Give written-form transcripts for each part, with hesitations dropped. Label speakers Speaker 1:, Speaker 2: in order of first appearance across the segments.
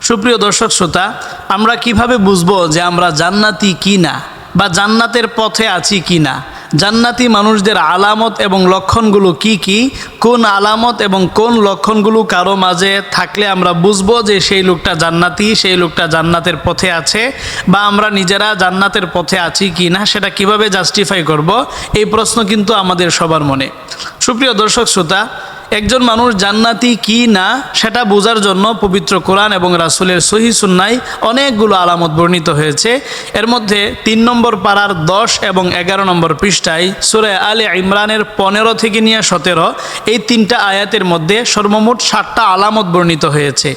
Speaker 1: সুপ্রিয় দর্শক শ্রোতা, আমরা কিভাবে বুঝবো যে আমরা জান্নাতি কি না বা জান্নাতের পথে আছি কি না? জান্নাতি মানুষদের আলামত এবং লক্ষণগুলো কি কি? কোন আলামত এবং কোন লক্ষণগুলো কারো মাঝে থাকলে আমরা বুঝবো যে সেই লোকটা জান্নাতি, সেই লোকটা জান্নাতের পথে আছে, বা আমরা নিজেরা জান্নাতের পথে আছি কি না সেটা কিভাবে জাস্টিফাই করব, এই প্রশ্ন কিন্তু আমাদের সবার মনে। সুপ্রিয় দর্শক শ্রোতা, একজন মানুষ জান্নাতি কি না সেটা বোঝার জন্য পবিত্র কোরআন এবং রাসূলের সহিহ সুন্নায় অনেকগুলো আলামত বর্ণিত হয়েছে। এর মধ্যে 3 নম্বর পারার 10 এবং 11 নম্বর পৃষ্ঠায় সূরা আলে ইমরানের 15 থেকে নিয়ে 17 এই 3টা আয়াতের মধ্যে সর্বমোট 7টা আলামত বর্ণিত হয়েছে।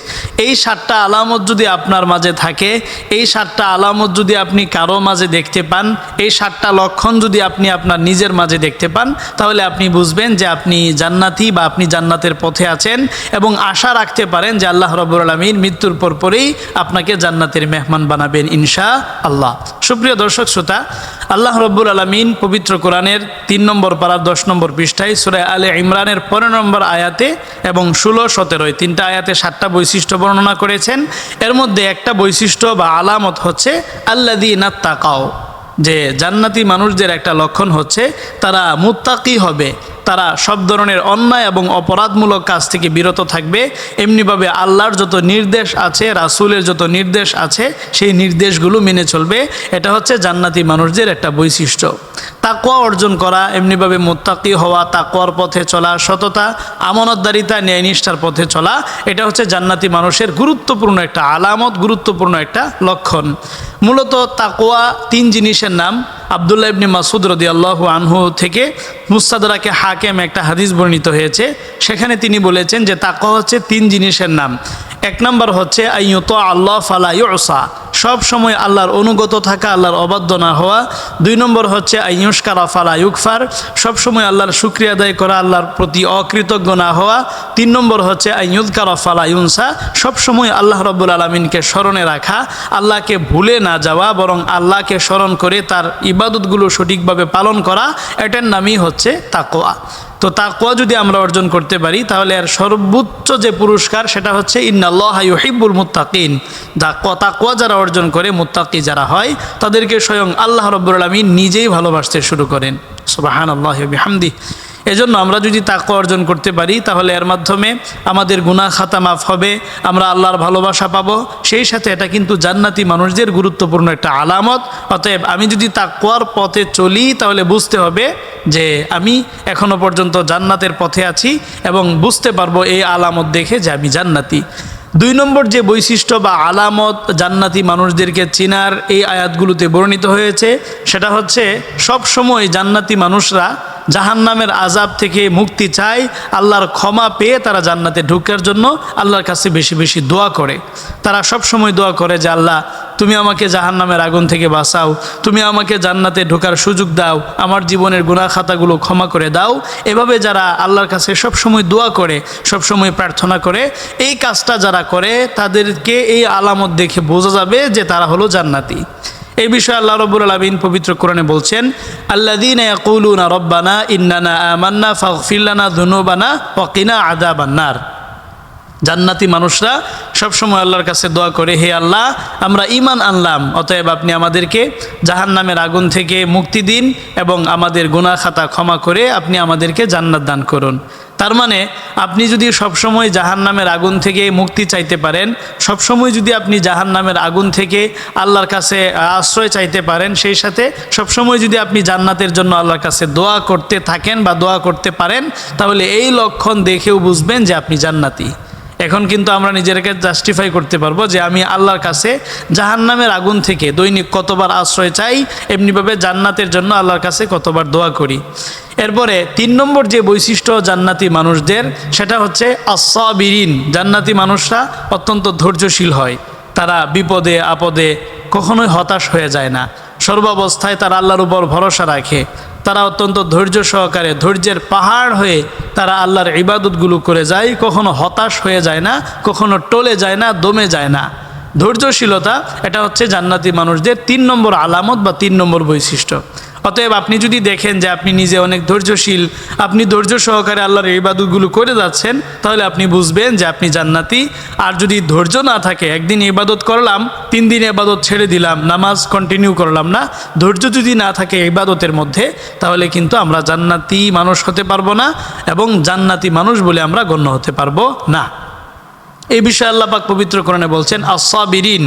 Speaker 1: এই 7টা আলামত যদি আপনার মাঝে থাকে, এই 7টা আলামত যদি আপনি কারো মাঝে দেখতে পান, এই 7টা লক্ষণ যদি আপনি আপনার নিজের মাঝে দেখতে পান, তাহলে আপনি বুঝবেন যে আপনি জান্নাতি বা আপনি জান্নাতের পথে আছেন, এবং আশা রাখতে পারেন যে আল্লাহ রাব্বুল আলামিন মৃত্যুর পরেই আপনাকে জান্নাতের মেহমান বানাবেন ইনশাআল্লাহ। সুপ্রিয় দর্শক শ্রোতা, আল্লাহ রাব্বুল আলামিন পবিত্র কোরআনের 3 নম্বর পারার 10 নম্বর পৃষ্ঠায় সূরা আলে ইমরানের 15 নম্বর আয়াতে এবং 16-17 এই 3টা আয়াতে 7টা বৈশিষ্ট্য বর্ণনা করেছেন। এর মধ্যে একটা বৈশিষ্ট্য বা আলামত হচ্ছে আল্লাযীনা তাকাও, যে জান্নাতি মানুষদের একটা লক্ষণ হচ্ছে তারা মুত্তাকি হবে, তারা সব ধরনের অন্যায় এবং অপরাধমূলক কাজ থেকে বিরত থাকবে। এমনিভাবে আল্লাহর যত নির্দেশ আছে, রাসূলের যত নির্দেশ আছে, সেই নির্দেশগুলো মেনে চলবে। এটা হচ্ছে জান্নাতি মানুষদের একটা বৈশিষ্ট্য। তাকওয়া অর্জন করা, এমনিভাবে মুত্তাকি হওয়া, তাকওয়ার পথে চলা, সততা, আমানতদারিতা, ন্যায়নিষ্ঠার পথে চলা, এটা হচ্ছে জান্নাতি মানুষের গুরুত্বপূর্ণ একটা আলামত, গুরুত্বপূর্ণ একটা লক্ষণ। মূলত তাকওয়া 3 জিনিসের নাম। আব্দুল্লাহ ইবনে মাসউদ রাদিয়াল্লাহু আনহু থেকে মুস্তাদরাকে হাকিম একটা হাদিস বর্ণিত হয়েছে, সেখানে তিনি বলেছেন যে তাকওয়া হচ্ছে 3 জিনিসের নাম। 1 নম্বর হচ্ছে আইয়ুতা আল্লাহ ফালা ইউসা, সব সময় আল্লাহর অনুগত থাকা, আল্লাহর অবাধ্য না হওয়া। 2 নম্বর হচ্ছে আইয়ুশকারা ফালা ইউকফার, সব সময় আল্লাহর শুকরিয়া আদায় করা, আল্লাহর প্রতি অকৃতজ্ঞ না হওয়া। 3 নম্বর হচ্ছে আইয়ুযকারা ফালা ইউনসা, সব সময় আল্লাহ রাব্বুল আলামিনকে স্মরণে রাখা, আল্লাহকে ভুলে না যাওয়া, বরং আল্লাহকে স্মরণ করে তার ইবাদতগুলো সঠিকভাবে পালন করা, এটার নামই হচ্ছে তাকওয়া। তো তাকওয়া যদি আমরা অর্জন করতে পারি, তাহলে এর সর্বোচ্চ যে পুরস্কার সেটা হচ্ছে ইন্নাল্লাহা ইউহিব্বুল মুত্তাকিন। তাকওয়া যারা অর্জন করে, মুত্তাকি যারা হয়, তাদেরকে স্বয়ং আল্লাহ রাব্বুল আলামিন নিজেই ভালোবাসতে শুরু করেন। সুবহানাল্লাহি ওয়া বিহামদিহি। এজন্য আমরা যদি তাকওয়া অর্জন করতে পারি, তাহলে এর মাধ্যমে আমাদের গুনাহ খাতা মাফ হবে, আমরা আল্লাহর ভালোবাসা পাবো। সেই সাথে এটা কিন্তু জান্নাতি মানুষদের গুরুত্বপূর্ণ একটা আলামত। অতএব আমি যদি তাকওয়ার পথে চলি, তাহলে বুঝতে হবে যে আমি এখনো পর্যন্ত জান্নাতের পথে আছি, এবং বুঝতে পারবো এই আলামত দেখে যে আমি জান্নাতি। 2 নম্বর যে বৈশিষ্ট্য বা আলামত জান্নাতি মানুষদেরকে চিনার এই আয়াতগুলোতে বর্ণিত হয়েছে, সেটা হচ্ছে সব সময় জান্নাতি মানুষরা জাহান্নামের আযাব থেকে মুক্তি চায়, আল্লাহর ক্ষমা পেয়ে তারা জান্নাতে ঢোকার জন্য আল্লাহর কাছে বেশি বেশি দোয়া করে। তারা সব সময় দোয়া করে যে আল্লাহ, তুমি আমাকে জাহান্নামের আগুন থেকে বাঁচাও, তুমি আমাকে জান্নাতে ঢোকার সুযোগ দাও, আমার জীবনের গুনাহ খাতাগুলো ক্ষমা করে দাও। এভাবে যারা আল্লাহর কাছে সব সময় দোয়া করে, সব সময় প্রার্থনা করে, এই কাজটা যারা করে, তাদেরকে এই আলামত দেখে বোঝা যাবে যে তারা হলো জান্নাতি। এই বিষয়ে আল্লাহ রাব্বুল আলামিন পবিত্র কোরআনে বলছেন, আল্লাযীনা ইয়াকুলুনা রাব্বানা ইন্নানা আমান্না ফাগফির লানা যুনুবানা ওয়া কিনা আযাবান নার। জান্নাতি মানুষরা সবসময় আল্লাহর কাছে দোয়া করে, হে আল্লাহ, আমরা ঈমান আনলাম, অতএব আপনি আমাদেরকে জাহান্নামের আগুন থেকে মুক্তি দিন এবং আমাদের গুনাহ খাতা ক্ষমা করে আপনি আমাদেরকে জান্নাত দান করুন। তার মানে আপনি যদি সবসময় জাহান্নামের আগুন থেকে মুক্তি চাইতে পারেন, সবসময় যদি আপনি জাহান্নামের আগুন থেকে আল্লাহর কাছে আশ্রয় চাইতে পারেন, সেই সাথে সবসময় যদি আপনি জান্নাতের জন্য আল্লাহর কাছে দোয়া করতে থাকেন বা দোয়া করতে পারেন, তাহলে এই লক্ষণ দেখেও বুঝবেন যে আপনি জান্নাতি। এখন কিন্তু আমরা নিজেদেরকে জাস্টিফাই করতে পারবো যে আমি আল্লাহর কাছে জাহান্নামের আগুন থেকে দৈনিক কতবার আশ্রয় চাই, এমনিভাবে জান্নাতের জন্য আল্লাহর কাছে কতবার দোয়া করি। এরপরে 3 নম্বর যে বৈশিষ্ট্য জান্নাতি মানুষদের, সেটা হচ্ছে আস-সাবিরিন। জান্নাতি মানুষরা অত্যন্ত ধৈর্যশীল হয়, তারা বিপদে আপদে কখনোই হতাশ হয়ে যায় না, সর্বাবস্থায় তারা আল্লাহর উপর ভরসা রাখে, তারা অত্যন্ত ধৈর্য সহকারে, ধৈর্যের পাহাড় হয়ে তারা আল্লাহর ইবাদতগুলো করে যায়, কখনো হতাশ হয়ে যায় না, কখনো টলে যায় না, দমে যায় না। ধৈর্যশীলতা, এটা হচ্ছে জান্নাতি মানুষদের 3 নম্বর আলামত বা 3 নম্বর বৈশিষ্ট্য। অতএব আপনি যদি দেখেন যে আপনি নিজে অনেক ধৈর্যশীল, আপনি ধৈর্য সহকারে আল্লাহর এই ইবাদতগুলো করে যাচ্ছেন, তাহলে আপনি বুঝবেন যে আপনি জান্নাতি। আর যদি ধৈর্য না থাকে, একদিন ইবাদত করলাম, 3 দিন ইবাদত ছেড়ে দিলাম, নামাজ কন্টিনিউ করলাম না, ধৈর্য যদি না থাকে ইবাদতের মধ্যে, তাহলে কিন্তু আমরা জান্নাতি মানুষ হতে পারবো না এবং জান্নাতি মানুষ বলে আমরা গণ্য হতে পারবো না। এই বিষয়ে আল্লাহ পাক পবিত্র কোরআনে বলছেন, আস-সাবিরিন,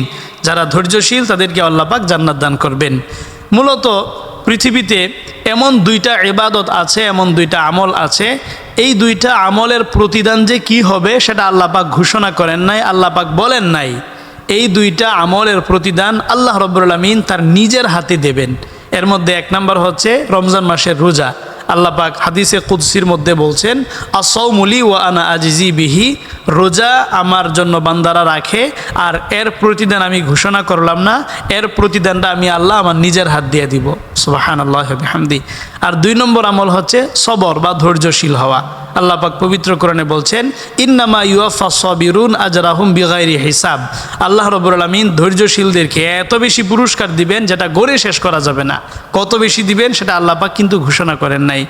Speaker 1: যারা ধৈর্যশীল তাদেরকে আল্লাহ পাক জান্নাত দান করবেন। মূলত পৃথিবীতে এমন 2টা ইবাদত আছে, এমন 2টা আমল আছে, এই 2টা আমলের প্রতিদান যে কি হবে সেটা আল্লাহ পাক ঘোষণা করেন নাই, আল্লাহ পাক বলেন নাই। এই 2টা আমলের প্রতিদান আল্লাহ রাব্বুল আলামিন তার নিজের হাতে দেবেন। এর মধ্যে 1 নম্বর হচ্ছে রমজান মাসের রোজা। আল্লাহ পাক হাদিসে কুদসির মধ্যে বলছেন, আস-সাওমুলি ওয়া আনা আজিজি বিহি, রোজা আমার জন্য বান্দারা রাখে আর এর প্রতিদান আমি ঘোষণা করলাম না, এর প্রতিদানটা আমি আল্লাহ আমার নিজের হাত দিয়ে দিব। সুবহানাল্লাহি ওয়া বিহামদি। আর 2 নম্বর আমল হচ্ছে সবর বা ধৈর্যশীল হওয়া। আল্লাহ পাক পবিত্র কোরআনে বলছেন, ইন্নামা ইউওয়াফাস সাবিরুন আজরাহুম বিগাইরি হিসাব। আল্লাহ রাব্বুল আলামিন ধৈর্যশীলদেরকে এত বেশি পুরস্কার দিবেন যেটা গড়ে শেষ করা যাবে না। কত বেশি দিবেন সেটা আল্লাহ পাক কিন্তু ঘোষণা করেন নাই।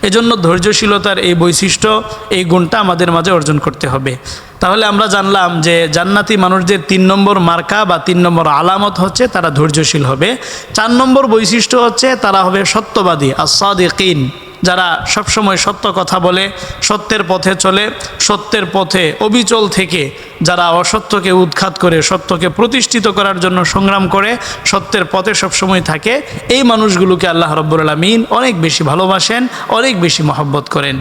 Speaker 1: এজন্য ধৈর্যশীলতার এই বৈশিষ্ট্য, এই গুণটা আমাদের মাঝে অর্জন করতে হবে। তাহলে আমরা জানলাম যে জান্নাতি মানুষদের 3 নম্বর মার্কা বা 3 নম্বর আলামত হচ্ছে তারা ধৈর্যশীল হবে। 4 নম্বর বৈশিষ্ট্য হচ্ছে তারা হবে সত্যবাদী, আস-সাদিকিন, যারা সবসময় সত্য কথা বলে, সত্যের পথে চলে, সত্যের পথে অবিচল থেকে যারা অসত্যকে উৎখাত করে সত্যকে প্রতিষ্ঠিত করার জন্য সংগ্রাম করে সত্যের পথে সবসময় থাকে, এই মানুষগুলোকে আল্লাহ রাব্বুল আলামিন অনেক বেশি ভালোবাসেন, অনেক বেশি মহব্বত করেন।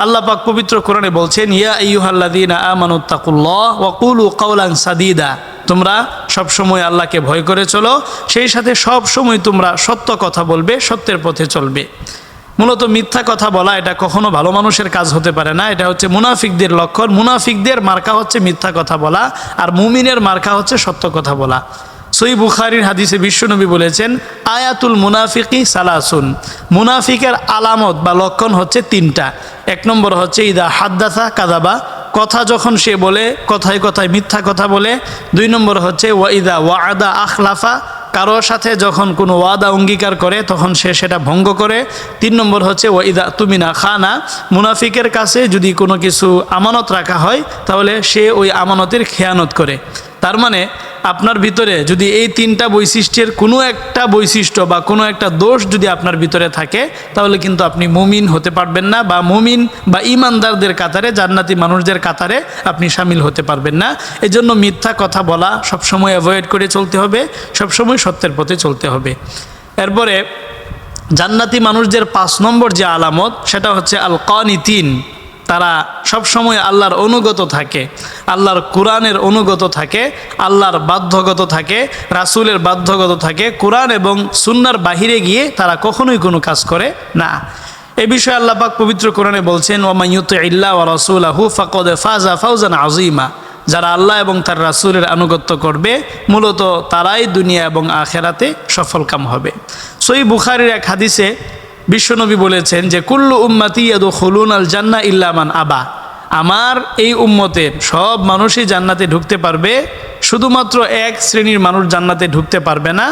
Speaker 1: আল্লাহ পাক পবিত্র কোরআনে বলছেন, ইয়া আইয়ুহাল্লাযীনা আমানুত্তাকুল্লাহ ওয়া কুলু কাওলান সাদীদা, তোমরা সবসময় আল্লাহকে ভয় করে চলো, সেই সাথে সব সময় তোমরা সত্য কথা বলবে, সত্যের পথে চলবে। মূলত মিথ্যা কথা বলা এটা কখনো ভালো মানুষের কাজ হতে পারে না, এটা হচ্ছে মুনাফিকদের লক্ষণ। মুনাফিকদের মার্কা হচ্ছে মিথ্যা কথা বলা, আর মুমিনের মার্কা হচ্ছে সত্য কথা বলা। সহিহ বুখারীর হাদিসে বিশ্বনবী বলেছেন, আয়াতুল মুনাফিকি সালাসুন, মুনাফিকের আলামত বা লক্ষণ হচ্ছে 3টা। 1 নম্বর হচ্ছে ইদা হাদ্দাসা কাযাবা, কথা যখন সে বলে কথায় কথায় মিথ্যা কথা বলে। 2 নম্বর হচ্ছে ওয়াইদা ওয়াদা আখলাফা, কারোর সাথে যখন কোনো ওয়াদা অঙ্গীকার করে তখন সে সেটা ভঙ্গ করে। 3 নম্বর হচ্ছে ওয়াইদা তুমিনা খানা, মুনাফিকের কাছে যদি কোনো কিছু আমানত রাখা হয় তাহলে সে ওই আমানতের খেয়ানত করে। তার মানে আপনার ভিতরে যদি এই 3টা বৈশিষ্ট্যের কোনো একটা বৈশিষ্ট্য বা কোনো একটা দোষ যদি আপনার ভিতরে থাকে, তাহলে কিন্তু আপনি মুমিন হতে পারবেন না, বা মুমিন বা ঈমানদারদের কাতারে, জান্নাতি মানুষদের কাতারে আপনি শামিল হতে পারবেন না। এজন্য মিথ্যা কথা বলা সবসময় অ্যাভয়েড করে চলতে হবে, সবসময় সত্যের পথে চলতে হবে। এরপরে জান্নাতি মানুষদের 5 নম্বর যে আলামত সেটা হচ্ছে আল কানিতিন, তারা সবসময় আল্লাহর অনুগত থাকে, আল্লাহর কোরআনের অনুগত থাকে, আল্লাহর বাধ্যগত থাকে, রাসূলের বাধ্যগত থাকে। কোরআন এবং সুন্নাহর বাহিরে গিয়ে তারা কখনোই কোনো কাজ করে না। এ বিষয়ে আল্লাহ পাক পবিত্র কোরআনে বলছেন, ওয়া মান ইউতিইল্লাহ ওয়া রাসূলাহু ফাকাদ ফাযা ফাওজান আযীমা, যারা আল্লাহ এবং তার রাসূলের আনুগত্য করবে মূলত তারাই দুনিয়া এবং আখিরাতে সফলকাম হবে। সহিহ বুখারীর এক হাদিসে বিশ্বনবী বলেছেন যে, কুল্লু উম্মতি ইয়াদখুলুনাল জান্নাহ ইল্লা মান আবা, আমার এই উম্মতের সব মানুষই জান্নাতে ঢুকতে পারবে, শুধুমাত্র 1 শ্রেণীর মানুষ জান্নাতে ঢুকতে পারবে না,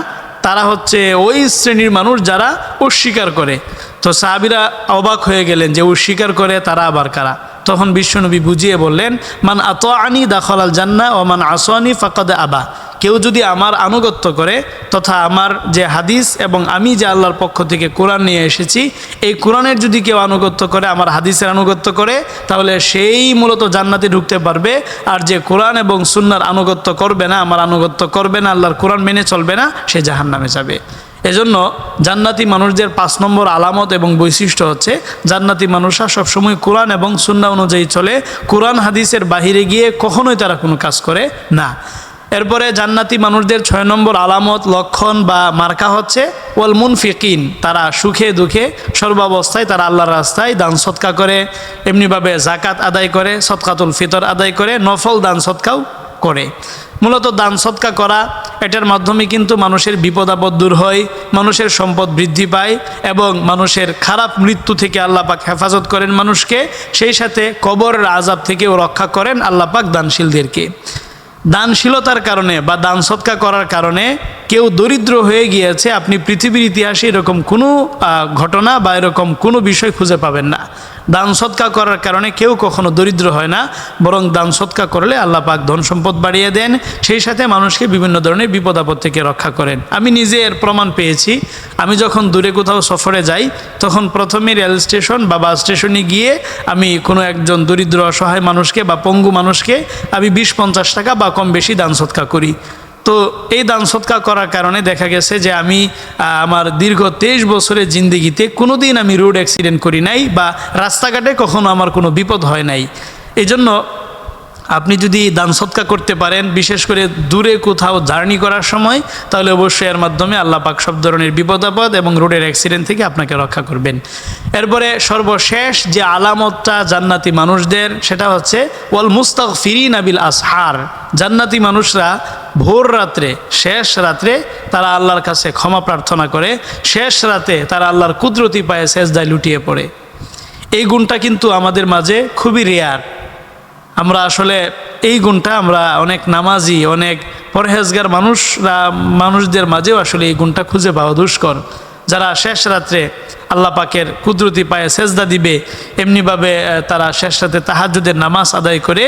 Speaker 1: তারা হচ্ছে ওই শ্রেণীর মানুষ যারা অস্বীকার করে। তো সাহাবীরা অবাক হয়ে গেলেন যে অস্বীকার করে তারা আবার কারা? তখন বিশ্বনবী বুঝিয়ে বললেন, মান আতাআনি দাখালাল জান্নাহ ওয়া মান আসানি ফাকাদ আবা, কেউ যদি আমার আনুগত্য করে তথা আমার যে হাদিস এবং আমি যে আল্লাহর পক্ষ থেকে কোরআন নিয়ে এসেছি এই কোরআনের যদি কেউ আনুগত্য করে, আমার হাদিসের আনুগত্য করে, তাহলে সেই মূলত জান্নাতে ঢুকতে পারবে। আর যে কোরআন এবং সুন্নাহর আনুগত্য করবে না, আমার আনুগত্য করবে না, আল্লাহর কোরআন মেনে চলবে না, সে জাহান্নামে যাবে। এজন্য জান্নাতি মানুষদের 5 নম্বর আলামত এবং বৈশিষ্ট্য হচ্ছে জান্নাতি মানুষরা সবসময় কোরআন এবং সুন্নাহ অনুযায়ী চলে, কোরআন হাদিসের বাহিরে গিয়ে কখনোই তারা কোনো কাজ করে না। এরপরে জান্নাতি মানুষদের 6 নম্বর আলামত, লক্ষণ বা মার্কা হচ্ছে ওয়াল মুনফিকিন, তারা সুখে দুঃখে সর্বাবস্থায় তারা আল্লাহর রাস্তায় দান সদকা করে, এমনিভাবে জাকাত আদায় করে, সদকাতুল ফিতর আদায় করে, নফল দান সদকাও করে। মূলত দান সদকা করা, এটার মাধ্যমে কিন্তু মানুষের বিপদ আপদ দূর হয়, মানুষের সম্পদ বৃদ্ধি পায় এবং মানুষের খারাপ মৃত্যু থেকে আল্লাহ পাক হেফাজত করেন মানুষকে, সেই সাথে কবরের আযাব থেকেও রক্ষা করেন আল্লাহ পাক দানশীলদেরকে। দানশীলতার কারণে বা দান সদকা করার কারণে কেউ দরিদ্র হয়ে গিয়েছে, আপনি পৃথিবীর ইতিহাসে এরকম কোনো ঘটনা বা এরকম কোনো বিষয় খুঁজে পাবেন না। দান সৎকা করার কারণে কেউ কখনো দরিদ্র হয় না, বরং দান সৎকা করলে আল্লাহ পাক ধন সম্পদ বাড়িয়ে দেন, সেই সাথে মানুষকে বিভিন্ন ধরনের বিপদ আপদ থেকে রক্ষা করেন। আমি নিজে এর প্রমাণ পেয়েছি। আমি যখন দূরে কোথাও সফরে যাই, তখন প্রথমে রেল স্টেশন বা বাস স্টেশনে গিয়ে আমি কোনো একজন দরিদ্র অসহায় মানুষকে বা পঙ্গু মানুষকে আমি 20-50 টাকা বা কম বেশি দান সৎকা করি। তো এই দান সৎকা করার কারণে দেখা গেছে যে আমি আমার দীর্ঘ 23 বছরের জিন্দেগিতে কোনো দিন আমি রোড অ্যাক্সিডেন্ট করি নাই বা রাস্তাঘাটে কখনো আমার কোনো বিপদ হয় নাই। এই জন্য আপনি যদি দান সৎকা করতে পারেন, বিশেষ করে দূরে কোথাও জার্নি করার সময়, তাহলে অবশ্যই এর মাধ্যমে আল্লাহ পাক সব ধরনের বিপদ আপদ এবং রোডের অ্যাক্সিডেন্ট থেকে আপনাকে রক্ষা করবেন। এরপরে সর্বশেষ যে আলামতটা জান্নাতি মানুষদের, সেটা হচ্ছে ওয়াল মুস্তাগফিরিনা বিল আসহার। জান্নাতি মানুষরা ভোর রাত্রে, শেষ রাত্রে তারা আল্লাহর কাছে ক্ষমা প্রার্থনা করে, শেষ রাতে তারা আল্লাহর কুদরতি পায়ে সেজদায় লুটিয়ে পড়ে। এই গুণটা কিন্তু আমাদের মাঝে খুবই রেয়ার। আমরা আসলে এই গুণটা আমরা অনেক নামাজি, অনেক পরহেজগার মানুষদের মাঝেও আসলে এই গুণটা খুঁজে পাওয়া দুষ্কর। যারা শেষ রাত্রে আল্লাহ পাকের কুদরতি পায়ে সেজদা দিবে, এমনিভাবে তারা শেষ রাতে তাহাজ্জুদের নামাজ আদায় করে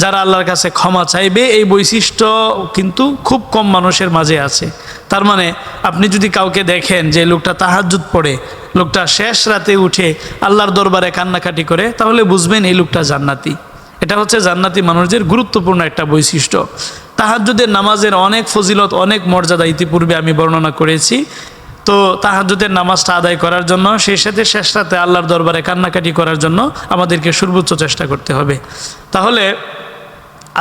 Speaker 1: যারা আল্লাহর কাছে ক্ষমা চাইবে, এই বৈশিষ্ট্য কিন্তু খুব কম মানুষের মাঝে আছে। তার মানে আপনি যদি কাউকে দেখেন যে লোকটা তাহাজ্জুদ পড়ে, লোকটা শেষ রাতে উঠে আল্লাহর দরবারে কান্নাকাটি করে, তাহলে বুঝবেন এই লোকটা জান্নাতি। এটা হচ্ছে জান্নাতি মানুষদের গুরুত্বপূর্ণ একটা বৈশিষ্ট্য। তাহাজ্জুদের নামাজের অনেক ফজিলত, অনেক মর্যাদা ইতিপূর্বে আমি বর্ণনা করেছি। তো তাহাজ্জুদের নামাজটা আদায় করার জন্য, সেই সাথে শেষ রাতে আল্লাহর দরবারে কান্নাকাটি করার জন্য আমাদেরকে সর্বোচ্চ চেষ্টা করতে হবে। তাহলে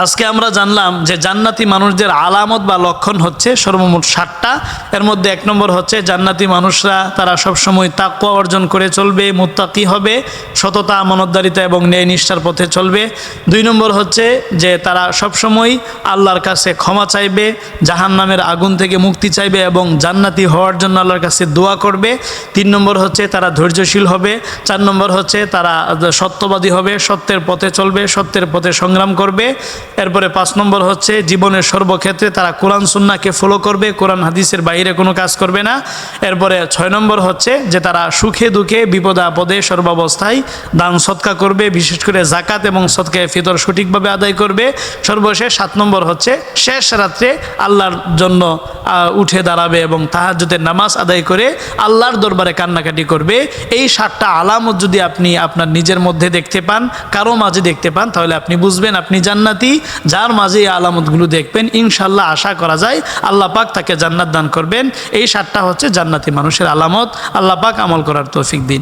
Speaker 1: আজকে আমরা জানলাম যে জান্নাতি মানুষদের আলামত বা লক্ষণ হচ্ছে সর্বমোট 7টা। এর মধ্যে 1 নম্বর হচ্ছে জান্নাতি মানুষরা তারা সবসময় তাকওয়া অর্জন করে চলবে, মুত্তাকি হবে, সততা, আমানতদারিতা এবং ন্যায় নিষ্ঠার পথে চলবে। 2 নম্বর হচ্ছে যে তারা সবসময় আল্লাহর কাছে ক্ষমা চাইবে, জাহান্নামের আগুন থেকে মুক্তি চাইবে এবং জান্নাতি হওয়ার জন্য আল্লাহর কাছে দোয়া করবে। 3 নম্বর হচ্ছে তারা ধৈর্যশীল হবে। 4 নম্বর হচ্ছে তারা সত্যবাদী হবে, সত্যের পথে চলবে, সত্যের পথে সংগ্রাম করবে। এরপরে 5 নম্বর হচ্ছে জীবনের সর্বক্ষেত্রে তারা কোরআন সুন্নাহকে ফলো করবে, কোরআন হাদিসের বাইরে কোনো কাজ করবে না। এরপরে 6 নম্বর হচ্ছে যে তারা সুখে দুঃখে বিপদে আপদে সর্বাবস্থায় দান সৎকা করবে, বিশেষ করে জাকাত এবং সদকায়ে ফিতর সঠিকভাবে আদায় করবে। সর্বশেষ 7 নম্বর হচ্ছে শেষ রাত্রে আল্লাহর জন্য উঠে দাঁড়াবে এবং তাহাজ্জুদের নামাজ আদায় করে আল্লাহর দরবারে কান্নাকাটি করবে। এই 7টা আলামত যদি আপনি আপনার নিজের মধ্যে দেখতে পান, কারো মাঝে দেখতে পান, তাহলে আপনি বুঝবেন আপনি জান্নাতি। যার মাঝে এই আলামতগুলো দেখবেন, ইনশাল্লাহ আশা করা যায় আল্লাহ পাক তাকে জান্নাত দান করবেন। এই 7টা হচ্ছে জান্নাতি মানুষের আলামত। আল্লাহ পাক আমল করার তৌফিক দিন।